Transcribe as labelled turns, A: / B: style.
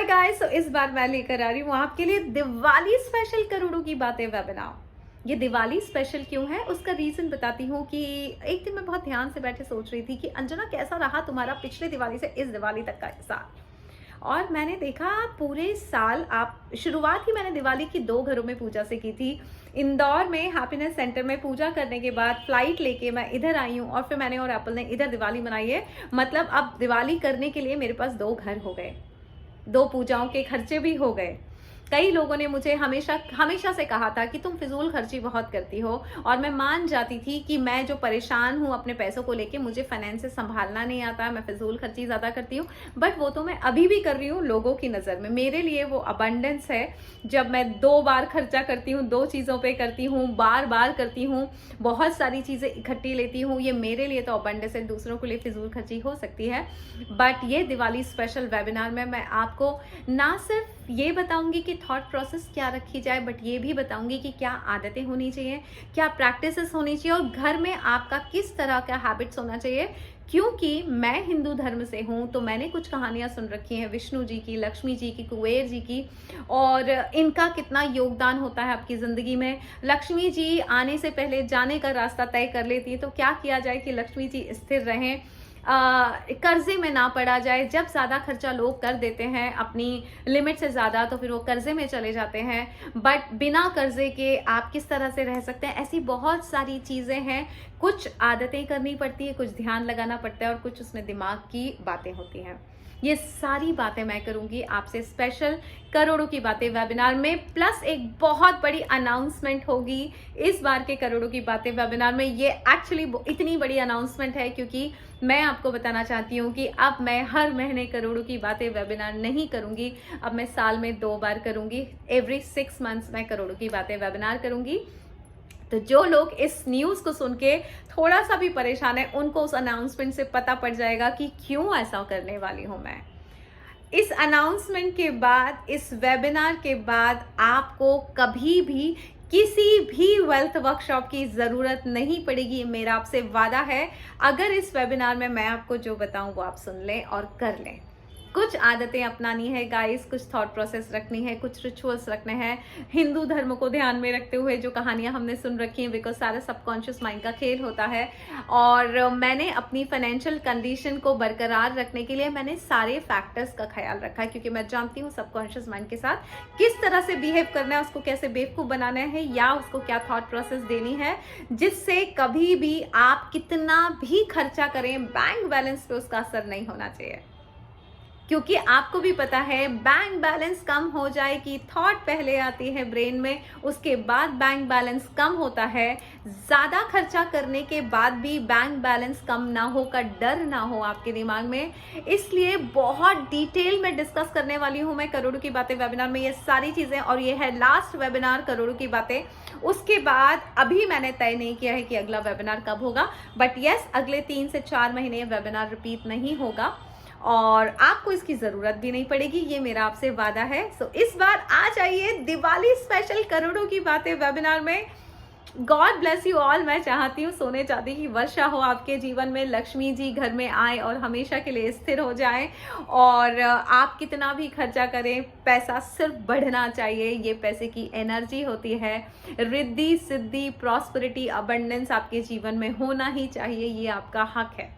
A: Hi guys, तो इस बार मैं लेकर आ रही हूँ आपके लिए दिवाली स्पेशल करोड़ों की बातें वेबिनार। ये दिवाली स्पेशल क्यों है उसका रीजन बताती हूँ कि एक दिन मैं बहुत ध्यान से बैठे सोच रही थी कि अंजना कैसा रहा तुम्हारा पिछले दिवाली से इस दिवाली तक का साल। और मैंने देखा पूरे साल आप शुरुआत ही मैंने दिवाली की 2 घरों में पूजा से की थी। इंदौर में हैप्पीनेस सेंटर में पूजा करने के बाद फ्लाइट लेके मैं इधर आई हूँ और फिर मैंने और एप्पल ने इधर दिवाली मनाई है। मतलब अब दिवाली करने के लिए मेरे पास 2 घर हो गए, 2 पूजाओं के खर्चे भी हो गए। कई लोगों ने मुझे हमेशा से कहा था कि तुम फिजूल खर्ची बहुत करती हो, और मैं मान जाती थी कि मैं जो परेशान हूँ अपने पैसों को लेके, मुझे फाइनेंस संभालना नहीं आता, मैं फिजूल खर्ची ज़्यादा करती हूँ। बट वो तो मैं अभी भी कर रही हूँ लोगों की नज़र में। मेरे लिए वो अबंडेंस है जब मैं 2 बार खर्चा करती हूँ, 2 चीज़ों पर करती हूँ, बार बार करती हूँ, बहुत सारी चीज़ें इकट्ठी लेती हूँ। ये मेरे लिए तो अबंडेंस है, दूसरों के लिए फिजूल खर्ची हो सकती है। बट ये दिवाली स्पेशल वेबिनार में मैं आपको ना सिर्फ ये बताऊंगी कि थॉट प्रोसेस क्या रखी जाए, बट ये भी बताऊंगी कि क्या आदतें होनी चाहिए, क्या प्रैक्टिसेस होनी चाहिए, और घर में आपका किस तरह का हैबिट्स होना चाहिए। क्योंकि मैं हिंदू धर्म से हूँ तो मैंने कुछ कहानियाँ सुन रखी हैं विष्णु जी की, लक्ष्मी जी की, कुबेर जी की, और इनका कितना योगदान होता है आपकी ज़िंदगी में। लक्ष्मी जी आने से पहले जाने का रास्ता तय कर लेती है, तो क्या किया जाए कि लक्ष्मी जी स्थिर रहें, कर्जे में ना पड़ा जाए। जब ज़्यादा खर्चा लोग कर देते हैं अपनी लिमिट से ज़्यादा, तो फिर वो कर्जे में चले जाते हैं। बट बिना कर्जे के आप किस तरह से रह सकते हैं, ऐसी बहुत सारी चीज़ें हैं। कुछ आदतें करनी पड़ती है, कुछ ध्यान लगाना पड़ता है, और कुछ उसमें दिमाग की बातें होती हैं। ये सारी बातें मैं करूंगी आपसे स्पेशल करोड़ों की बातें वेबिनार में। प्लस एक बहुत बड़ी अनाउंसमेंट होगी इस बार के करोड़ों की बातें वेबिनार में। ये एक्चुअली इतनी बड़ी अनाउंसमेंट है क्योंकि मैं आपको बताना चाहती हूँ कि अब मैं हर महीने करोड़ों की बातें वेबिनार नहीं करूंगी। अब मैं साल में 2 बार करूंगी। एवरी 6 मंथ्स मैं करोड़ों की बातें वेबिनार करूंगी। तो जो लोग इस न्यूज़ को सुन के थोड़ा सा भी परेशान है, उनको उस अनाउंसमेंट से पता पड़ जाएगा कि क्यों ऐसा करने वाली हूं मैं। इस अनाउंसमेंट के बाद, इस वेबिनार के बाद आपको कभी भी किसी भी वेल्थ वर्कशॉप की ज़रूरत नहीं पड़ेगी, मेरा आपसे वादा है। अगर इस वेबिनार में मैं आपको जो बताऊं वो आप सुन लें और कर लें। कुछ आदतें अपनानी है गाइस, कुछ थॉट प्रोसेस रखनी है, कुछ रिचुअल्स रखने हैं हिंदू धर्म को ध्यान में रखते हुए। जो कहानियां हमने सुन रखी हैं, बिकॉज सारा सबकॉन्शियस माइंड का खेल होता है। और मैंने अपनी फाइनेंशियल कंडीशन को बरकरार रखने के लिए मैंने सारे फैक्टर्स का ख्याल रखा है, क्योंकि मैं जानती हूँ सबकॉन्शियस माइंड के साथ किस तरह से बिहेव करना है, उसको कैसे बेवकूफ़ बनाना है, या उसको क्या थॉट प्रोसेस देनी है जिससे कभी भी आप कितना भी खर्चा करें बैंक बैलेंस पे उसका असर नहीं होना चाहिए। क्योंकि आपको भी पता है बैंक बैलेंस कम हो जाए कि थॉट पहले आती है ब्रेन में, उसके बाद बैंक बैलेंस कम होता है। ज़्यादा खर्चा करने के बाद भी बैंक बैलेंस कम ना हो का डर ना हो आपके दिमाग में। इसलिए बहुत डिटेल में डिस्कस करने वाली हूँ मैं करोड़ों की बातें वेबिनार में ये सारी चीज़ें, और ये है लास्ट वेबिनार करोड़ों की बातें। उसके बाद अभी मैंने तय नहीं किया है कि अगला वेबिनार कब होगा, बट यस, अगले 3 से 4 महीने वेबिनार रिपीट नहीं होगा और आपको इसकी ज़रूरत भी नहीं पड़ेगी, ये मेरा आपसे वादा है। सो इस बार आ जाइए दिवाली स्पेशल करोड़ों की बातें वेबिनार में। God bless you all. मैं चाहती हूँ सोने चांदी की वर्षा हो आपके जीवन में, लक्ष्मी जी घर में आए और हमेशा के लिए स्थिर हो जाएं, और आप कितना भी खर्चा करें पैसा सिर्फ बढ़ना चाहिए। ये पैसे की एनर्जी होती है। रिद्धि सिद्धि प्रॉस्पेरिटी अबंडेंस आपके जीवन में होना ही चाहिए, ये आपका हक है।